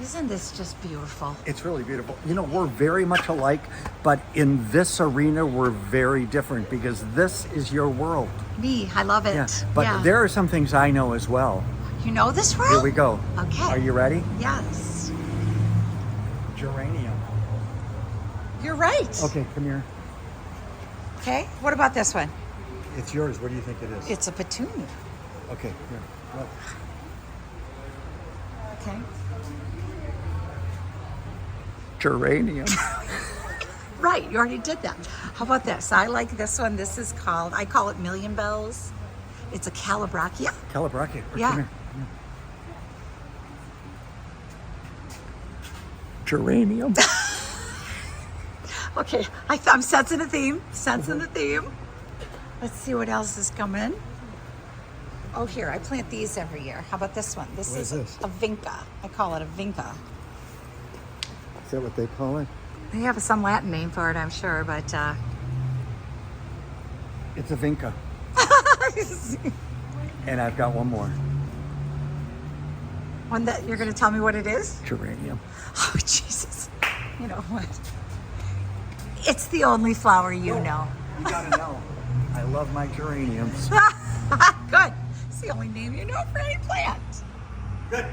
Isn't this just beautiful? It's really beautiful. You know, we're very much alike, but in this arena, we're very different because this is your world. Me, I love it. Yeah. But there are some things I know as well. You know this world? Here we go. Okay. Are you ready? Yes. Geranium. You're right. Okay, come here. Okay. What about this one? It's yours. What do you think it is? It's a petunia. Okay, here. Look. Okay. Geranium. Right. You already did that. How about this? I like this one. This is called, I call it Million Bells. It's a Calabrachia. Calabrachia. Yeah. Come here. Geranium. Okay. I'm sensing a theme. Sensing the theme. Let's see what else is coming. Oh, here. I plant these every year. How about this one? This What is is this? a vinca. I call it a vinca. Is that what they call it? They have some Latin name for it, I'm sure, but It's a vinca. And I've got one more. one that you're going to tell me what it is? Geranium. Oh, Jesus. You know what? It's the only flower you know. You gotta know. I love my geraniums. Good. It's the only name you know for any plant. Good.